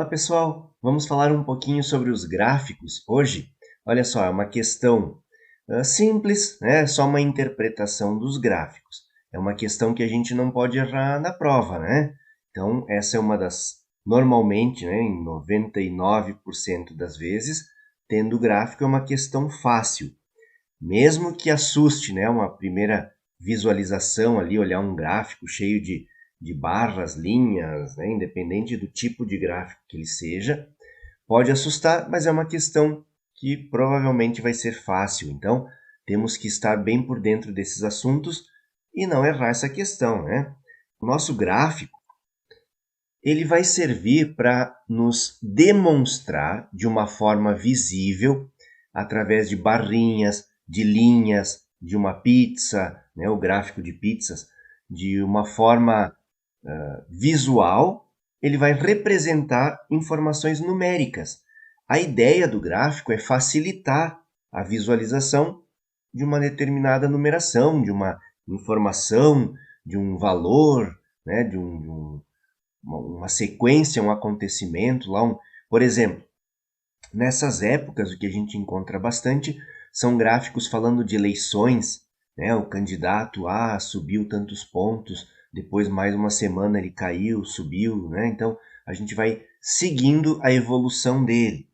Olá pessoal, vamos falar um pouquinho sobre os gráficos hoje. Olha só, é uma questão simples, né? É só uma interpretação dos gráficos. É uma questão que a gente não pode errar na prova, né? Então, essa é uma das, normalmente, né, em 99% das vezes, tendo gráfico é uma questão fácil. Mesmo que assuste, né, uma primeira visualização ali, olhar um gráfico cheio de barras, linhas, né, independente do tipo de gráfico que ele seja, pode assustar, mas é uma questão que provavelmente vai ser fácil. Então, temos que estar bem por dentro desses assuntos e não errar essa questão, né? O nosso gráfico, ele vai servir para nos demonstrar de uma forma visível, através de barrinhas, de linhas, de uma pizza, né, o gráfico de pizzas, de uma forma visual, ele vai representar informações numéricas. A ideia do gráfico é facilitar a visualização de uma determinada numeração, de uma informação, de um valor, né, uma sequência, um acontecimento, por exemplo, nessas épocas o que a gente encontra bastante são gráficos falando de eleições, né? O candidato A subiu tantos pontos, depois mais uma semana ele caiu, subiu, né? Então a gente vai seguindo a evolução dele,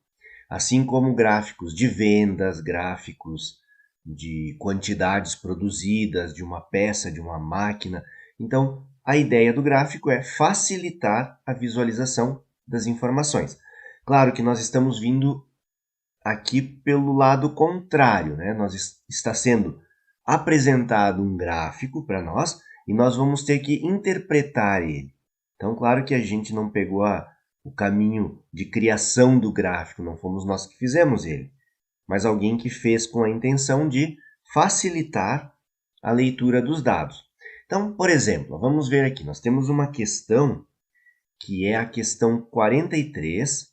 assim como gráficos de vendas, gráficos de quantidades produzidas de uma peça, de uma máquina. Então, a ideia do gráfico é facilitar a visualização das informações. Claro que nós estamos vindo aqui pelo lado contrário, né? Está sendo apresentado um gráfico para nós e nós vamos ter que interpretar ele. Então, claro que a gente não pegou o caminho de criação do gráfico, não fomos nós que fizemos ele, mas alguém que fez com a intenção de facilitar a leitura dos dados. Então, por exemplo, vamos ver aqui, nós temos uma questão que é a questão 43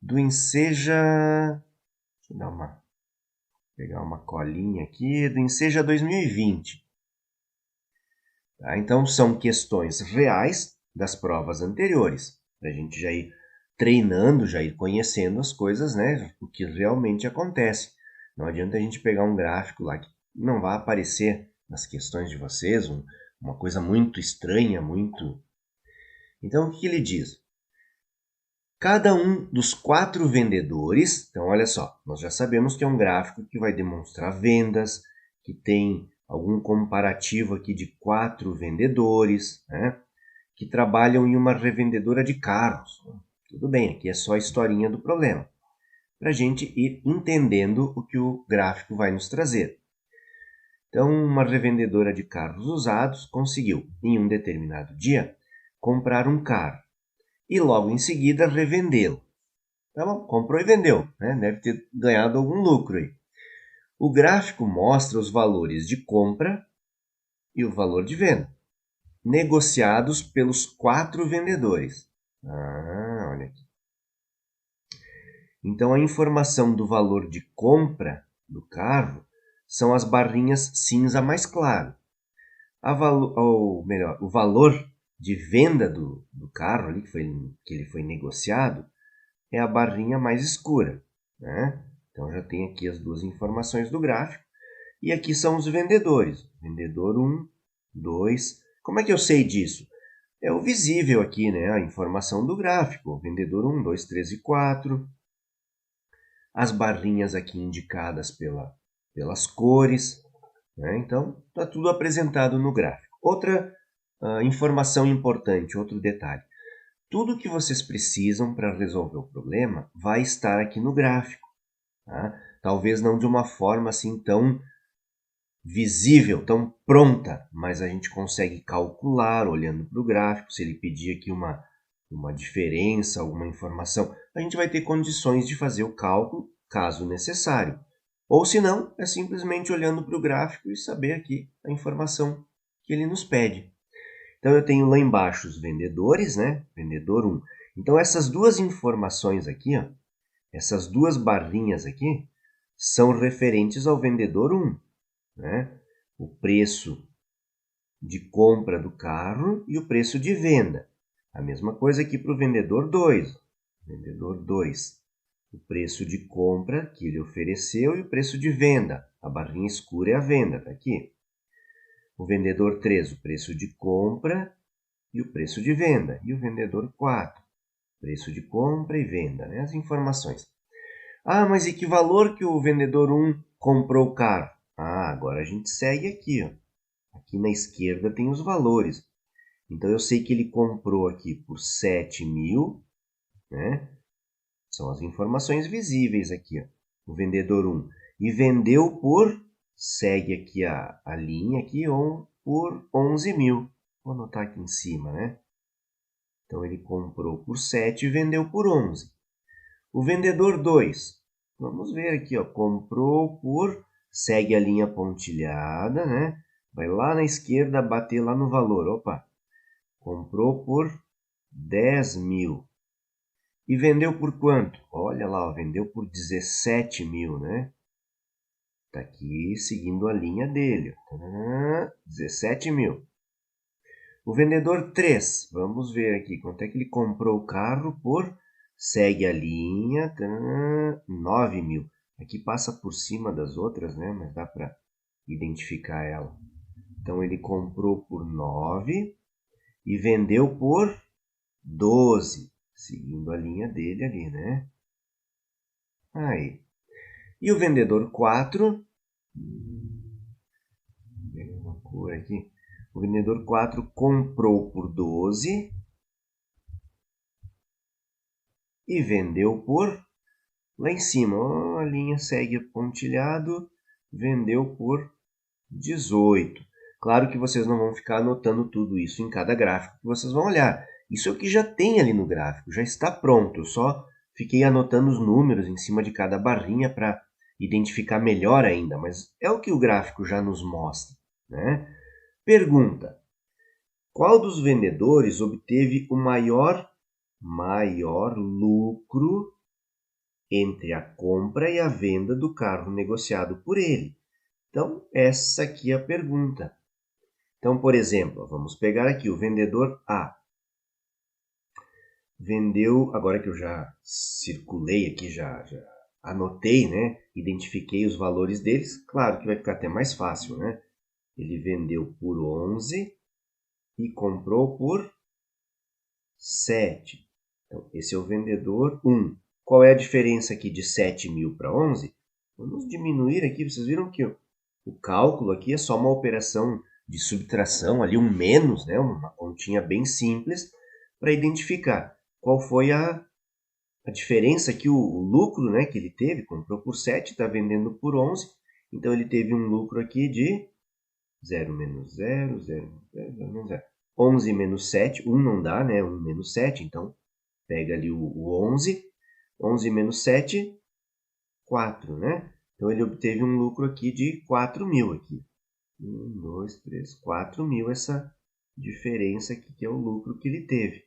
do Enseja. Deixa eu pegar uma colinha aqui, do Enseja 2020. Tá? Então, são questões reais das provas anteriores, para a gente já ir treinando, já ir conhecendo as coisas, né? O que realmente acontece. Não adianta a gente pegar um gráfico lá que não vai aparecer nas questões de vocês, uma coisa muito estranha, muito... Então, o que ele diz? Cada um dos 4 vendedores, então olha só, nós já sabemos que é um gráfico que vai demonstrar vendas, que tem algum comparativo aqui de 4 vendedores, né, que trabalham em uma revendedora de carros. Tudo bem, aqui é só a historinha do problema, para a gente ir entendendo o que o gráfico vai nos trazer. Então, uma revendedora de carros usados conseguiu, em um determinado dia, comprar um carro e logo em seguida revendê-lo. Tá bom, comprou e vendeu, né? Deve ter ganhado algum lucro aí. O gráfico mostra os valores de compra e o valor de venda, negociados pelos 4 vendedores. Olha aqui. Então, a informação do valor de compra do carro são as barrinhas cinza mais claro. Ou melhor, o valor de venda do carro ali, que ele foi negociado é a barrinha mais escura, né? Então já tem aqui as duas informações do gráfico. E aqui são os vendedores. Vendedor 1, 2. Como é que eu sei disso? É o visível aqui, né? A informação do gráfico. Vendedor 1, 2, 3 e 4. As barrinhas aqui indicadas pelas cores, né? Então, está tudo apresentado no gráfico. Outra informação importante, outro detalhe. Tudo que vocês precisam para resolver o problema vai estar aqui no gráfico. Tá? Talvez não de uma forma assim tão visível, tão pronta, mas a gente consegue calcular olhando para o gráfico. Se ele pedir aqui uma diferença, alguma informação, a gente vai ter condições de fazer o cálculo, caso necessário. Ou se não, é simplesmente olhando para o gráfico e saber aqui a informação que ele nos pede. Então eu tenho lá embaixo os vendedores, né? Vendedor 1. Então essas duas informações aqui, ó, essas duas barrinhas aqui, são referentes ao vendedor 1. Né? O preço de compra do carro e o preço de venda. A mesma coisa aqui para o vendedor 2. vendedor 2. O preço de compra que ele ofereceu e o preço de venda. A barrinha escura é a venda, está aqui. O vendedor 3, o preço de compra e o preço de venda. E o vendedor 4, preço de compra e venda, né? As informações. Ah, mas e que valor que o vendedor 1 comprou o carro? Ah, agora a gente segue aqui, ó. Aqui na esquerda tem os valores. Então, eu sei que ele comprou aqui por 7.000, né? São as informações visíveis aqui, ó. O vendedor 1. E vendeu por, segue aqui a linha aqui, por 11.000. Vou anotar aqui em cima, né? Então, ele comprou por 7 e vendeu por 11. O vendedor 2, vamos ver aqui, ó, comprou por, segue a linha pontilhada, né? Vai lá na esquerda, bater lá no valor. Opa, comprou por 10.000. E vendeu por quanto? Olha lá, ó, vendeu por 17.000, né? Tá aqui seguindo a linha dele. 17.000. O vendedor 3, vamos ver aqui quanto é que ele comprou o carro por, segue a linha, 9.000. Aqui passa por cima das outras, né? Mas dá para identificar ela. Então, ele comprou por 9 e vendeu por 12, seguindo a linha dele ali, né? Aí. E o vendedor 4, vou pegar uma cor aqui. O vendedor 4 comprou por 12 e vendeu por, lá em cima, ó, a linha segue pontilhado, vendeu por 18. Claro que vocês não vão ficar anotando tudo isso em cada gráfico que vocês vão olhar. Isso é o que já tem ali no gráfico, já está pronto. Eu só fiquei anotando os números em cima de cada barrinha para identificar melhor ainda, mas é o que o gráfico já nos mostra, né? Pergunta: qual dos vendedores obteve o maior lucro entre a compra e a venda do carro negociado por ele? Então, essa aqui é a pergunta. Então, por exemplo, vamos pegar aqui o vendedor A. Vendeu, agora que eu já circulei aqui, já anotei, né? Identifiquei os valores deles. Claro que vai ficar até mais fácil, né? Ele vendeu por 11 e comprou por 7. Então, esse é o vendedor 1. Qual é a diferença aqui de 7.000 para 11? Vamos diminuir aqui. Vocês viram que o cálculo aqui é só uma operação de subtração, ali um menos, né? Uma continha bem simples para identificar qual foi a diferença aqui, o lucro, né, que ele teve. Comprou por 7, está vendendo por 11. Então, ele teve um lucro aqui de 0 menos 0, 0, 0, 0 menos 0. 11 menos 7, 1 não dá, né? 1 menos 7, então pega ali o 11. 11 menos 7, 4, né? Então, ele obteve um lucro aqui de 4.000 aqui. 1, 2, 3, 4.000, essa diferença aqui que é o lucro que ele teve.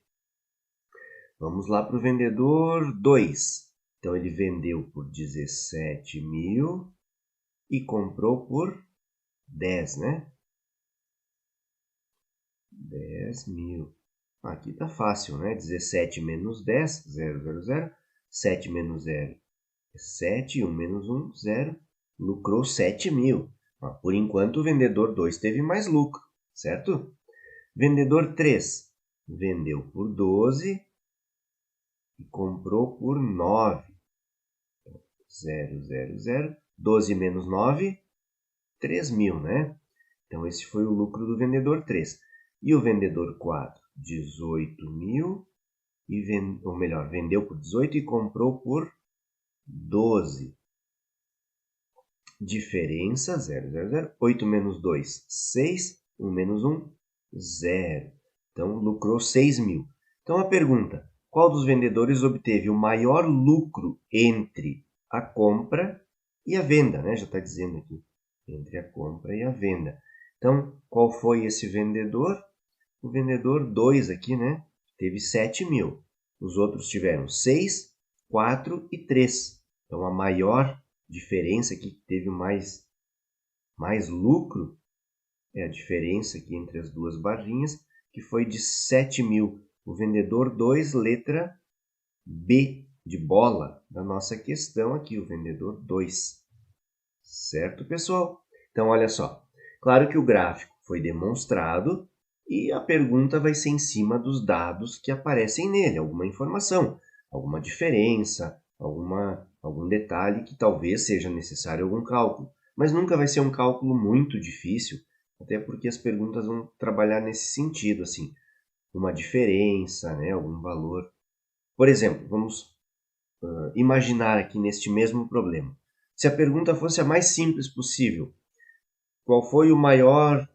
Vamos lá para o vendedor 2. Então, ele vendeu por 17.000 e comprou por 10, né? 10.000. Aqui está fácil, né? 17 menos 10, 0, 0, 0. 7 menos 0 é 7. 1 menos 1, 0. Lucrou 7.000. Por enquanto, o vendedor 2 teve mais lucro, certo? Vendedor 3 vendeu por 12 e comprou por 9. 0, 0, 0. 12 menos 9, 3.000, né? Então, esse foi o lucro do vendedor 3. E o vendedor 4, 18.000, ou melhor, vendeu por 18 e comprou por 12. Diferença, 0, 0, 0. 8 menos 2, 6. 1 menos 1, 0. Então, lucrou 6.000. Então, a pergunta: qual dos vendedores obteve o maior lucro entre a compra e a venda, né? Já está dizendo aqui, entre a compra e a venda. Então, qual foi esse vendedor? O vendedor 2 aqui, né? Teve 7.000. Os outros tiveram 6, 4 e 3. Então, a maior diferença aqui, que teve mais lucro, é a diferença aqui entre as duas barrinhas, que foi de 7.000. O vendedor 2, letra B de bola da nossa questão aqui, o vendedor 2. Certo, pessoal? Então, olha só. Claro que o gráfico foi demonstrado e a pergunta vai ser em cima dos dados que aparecem nele, alguma informação, alguma diferença, algum detalhe que talvez seja necessário algum cálculo. Mas nunca vai ser um cálculo muito difícil, até porque as perguntas vão trabalhar nesse sentido, assim, uma diferença, né, algum valor. Por exemplo, vamos imaginar aqui neste mesmo problema. Se a pergunta fosse a mais simples possível, qual foi o maior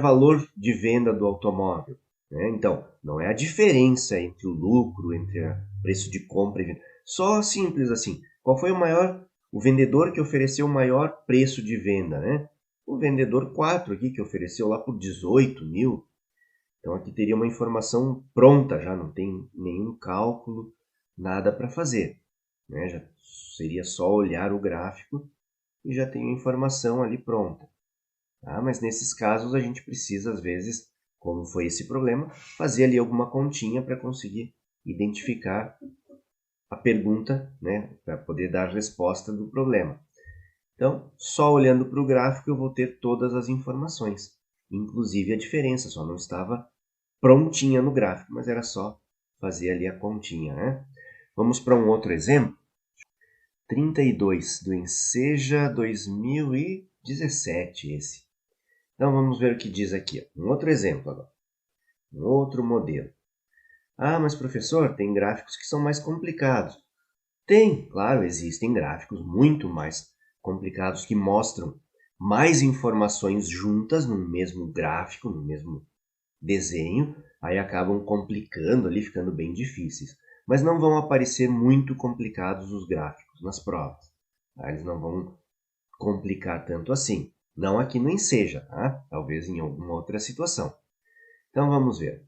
valor de venda do automóvel? Né? Então, não é a diferença entre o lucro, entre o preço de compra e venda. Só simples assim. Qual foi o vendedor que ofereceu o maior preço de venda? Né? O vendedor 4 aqui, que ofereceu lá por 18 mil. Então, aqui teria uma informação pronta já, não tem nenhum cálculo, nada para fazer. Né? Já seria só olhar o gráfico e já tem a informação ali pronta. Tá? Mas nesses casos a gente precisa, às vezes, como foi esse problema, fazer ali alguma continha para conseguir identificar a pergunta, né? Para poder dar a resposta do problema. Então, só olhando para o gráfico eu vou ter todas as informações, inclusive a diferença, só não estava prontinha no gráfico, mas era só fazer ali a continha. Né? Vamos para um outro exemplo. 32 do Enseja 2017 esse. Então vamos ver o que diz aqui. Um outro exemplo agora. Um outro modelo. Ah, mas professor, tem gráficos que são mais complicados. Tem, claro, existem gráficos muito mais complicados que mostram mais informações juntas no mesmo gráfico, no mesmo desenho, aí acabam complicando ali, ficando bem difíceis. Mas não vão aparecer muito complicados os gráficos nas provas. Tá? Eles não vão complicar tanto assim. Não aqui no Enseja, tá? Talvez em alguma outra situação. Então vamos ver.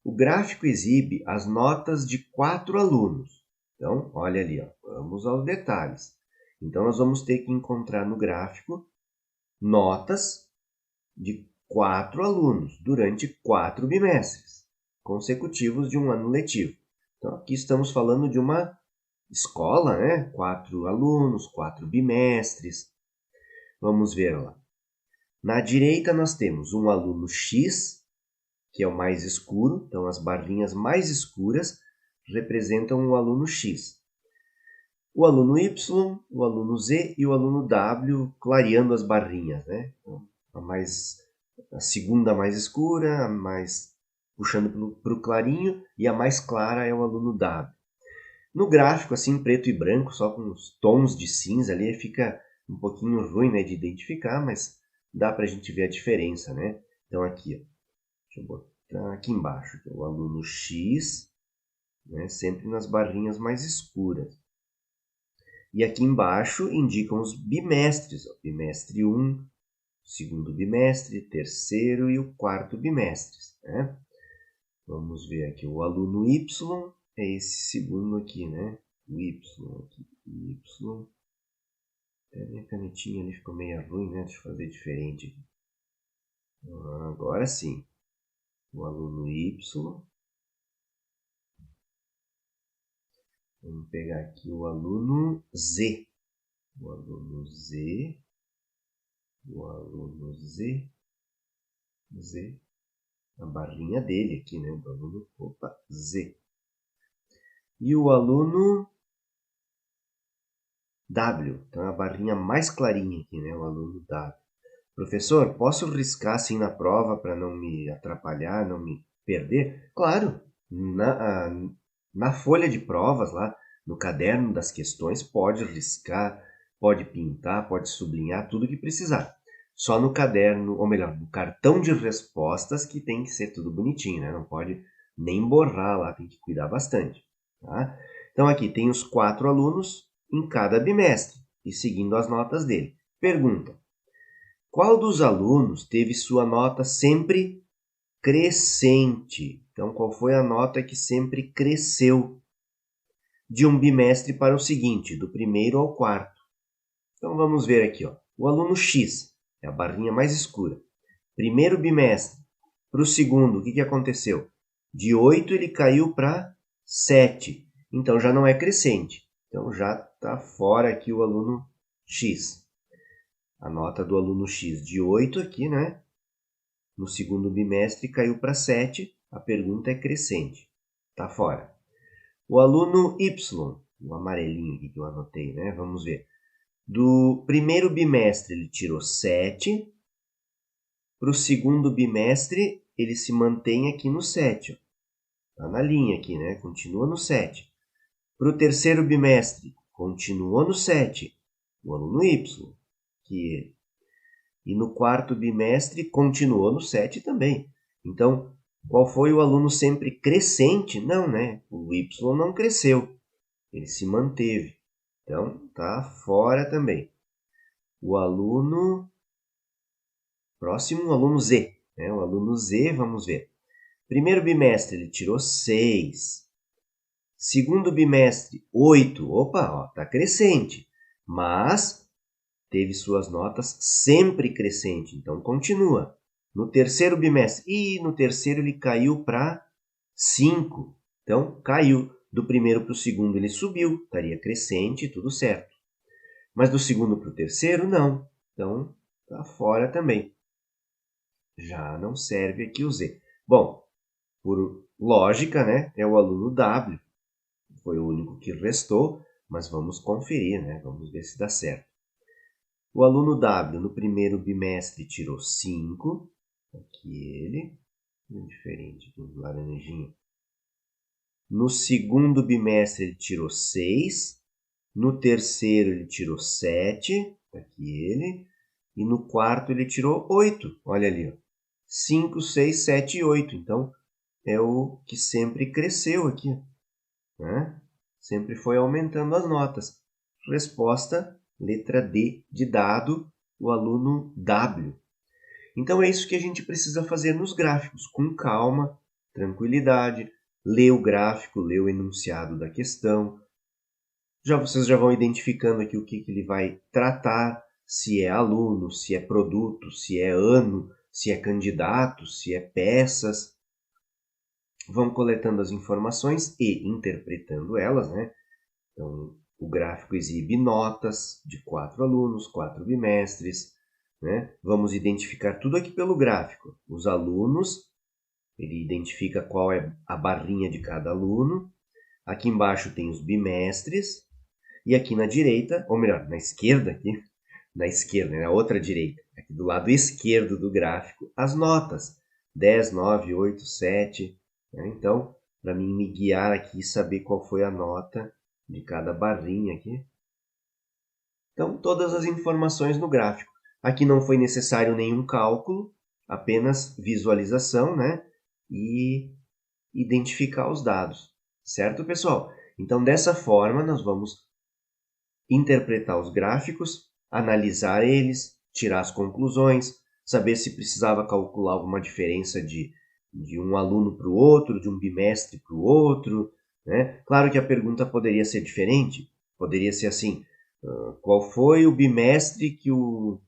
O gráfico exibe as notas de 4 alunos. Então, olha ali, ó, vamos aos detalhes. Então, nós vamos ter que encontrar no gráfico notas de 4 alunos durante 4 bimestres consecutivos de um ano letivo. Então, aqui estamos falando de uma escola, né? 4 alunos, 4 bimestres. Vamos ver lá. Na direita nós temos um aluno X, que é o mais escuro. Então, as barrinhas mais escuras representam o aluno X. O aluno Y, o aluno Z e o aluno W clareando as barrinhas, né? Então, a segunda mais escura, a mais puxando para o clarinho, e a mais clara é o aluno W. No gráfico, assim, preto e branco, só com os tons de cinza ali, fica um pouquinho ruim, né, de identificar, mas dá para a gente ver a diferença, né? Então aqui, ó, deixa eu botar aqui embaixo, o aluno X, né, sempre nas barrinhas mais escuras. E aqui embaixo indicam os bimestres, ó, bimestre 1, segundo bimestre, terceiro e o quarto bimestre. Né? Vamos ver aqui, o aluno Y é esse segundo aqui, né? O Y aqui, Y. Até a minha canetinha ali ficou meio ruim, né? Deixa eu fazer diferente aqui. Agora sim, o aluno Y. Vamos pegar aqui o aluno Z. O aluno Z. O aluno Z. Z. A barrinha dele aqui, né? O aluno, Z. E o aluno W. Então, a barrinha mais clarinha aqui, né? O aluno W. Professor, posso riscar assim na prova para não me atrapalhar, não me perder? Claro! Na folha de provas lá, no caderno das questões, pode riscar, pode pintar, pode sublinhar, tudo que precisar. Só no caderno, ou melhor, no cartão de respostas que tem que ser tudo bonitinho, né? Não pode nem borrar lá, tem que cuidar bastante. Tá? Então aqui tem os 4 alunos em cada bimestre e seguindo as notas dele. Pergunta: qual dos alunos teve sua nota sempre crescente? Então, qual foi a nota que sempre cresceu de um bimestre para o seguinte, do primeiro ao quarto? Então, vamos ver aqui, ó. O aluno X é a barrinha mais escura. Primeiro bimestre para o segundo, o que aconteceu? De 8 ele caiu para 7. Então, já não é crescente. Então, já está fora aqui o aluno X. A nota do aluno X de 8 aqui, né? No segundo bimestre caiu para 7. A pergunta é crescente. Está fora. O aluno Y, o amarelinho aqui que eu anotei, né? Vamos ver. Do primeiro bimestre ele tirou 7. Para o segundo bimestre ele se mantém aqui no 7. Está na linha aqui, né? Continua no 7. Para o terceiro bimestre, continua no 7. O aluno Y, que ele. E no quarto bimestre, continuou no 7 também. Então, qual foi o aluno sempre crescente? Não, né? O Y não cresceu. Ele se manteve. Então, está fora também. O aluno próximo, o aluno Z. Né? O aluno Z, vamos ver. Primeiro bimestre, ele tirou 6. Segundo bimestre, 8. Opa, está crescente. Mas teve suas notas sempre crescente, então continua. No terceiro bimestre, no terceiro ele caiu para 5. Então, caiu. Do primeiro para o segundo ele subiu, estaria crescente, tudo certo. Mas do segundo para o terceiro, não. Então, está fora também. Já não serve aqui o Z. Bom, por lógica, né, é o aluno W. Foi o único que restou, mas vamos conferir, né? Vamos ver se dá certo. O aluno W no primeiro bimestre tirou 5. Aqui ele, diferente do laranjinha. No segundo bimestre ele tirou 6. No terceiro ele tirou 7. Aqui ele. E no quarto ele tirou 8. Olha ali, ó. 5, 6, 7 e 8. Então, é o que sempre cresceu aqui. Né? Sempre foi aumentando as notas. Resposta, letra D de dado, o aluno W. Então, é isso que a gente precisa fazer nos gráficos, com calma, tranquilidade, ler o gráfico, ler o enunciado da questão. Vocês já vão identificando aqui o que ele vai tratar, se é aluno, se é produto, se é ano, se é candidato, se é peças. Vão coletando as informações e interpretando elas, né? Então, o gráfico exibe notas de 4 alunos, 4 bimestres, né? Vamos identificar tudo aqui pelo gráfico. Os alunos, ele identifica qual é a barrinha de cada aluno. Aqui embaixo tem os bimestres. E aqui na direita, ou melhor, na esquerda aqui, na esquerda, na outra direita, aqui do lado esquerdo do gráfico, as notas. 10, 9, 8, 7. Né? Então, para mim me guiar aqui e saber qual foi a nota de cada barrinha aqui. Então, todas as informações no gráfico. Aqui não foi necessário nenhum cálculo, apenas visualização, né? E identificar os dados. Certo, pessoal? Então, dessa forma, nós vamos interpretar os gráficos, analisar eles, tirar as conclusões, saber se precisava calcular alguma diferença de um aluno para o outro, de um bimestre para o outro. Né? Claro que a pergunta poderia ser diferente, poderia ser assim, qual foi o bimestre que o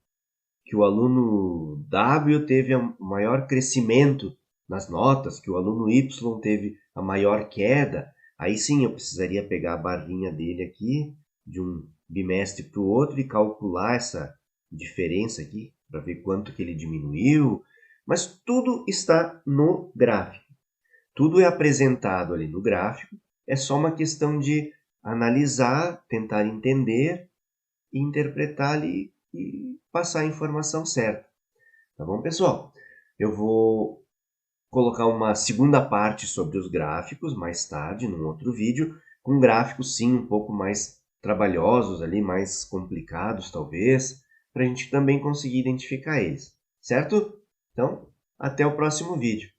aluno W teve o maior crescimento nas notas, que o aluno Y teve a maior queda? Aí sim eu precisaria pegar a barrinha dele aqui, de um bimestre para o outro, e calcular essa diferença aqui, para ver quanto que ele diminuiu. Mas tudo está no gráfico. Tudo é apresentado ali no gráfico. É só uma questão de analisar, tentar entender, interpretar ali e passar a informação certa. Tá bom, pessoal? Eu vou colocar uma segunda parte sobre os gráficos mais tarde, num outro vídeo, com gráficos sim um pouco mais trabalhosos ali, mais complicados talvez, para a gente também conseguir identificar eles. Certo? Então, até o próximo vídeo.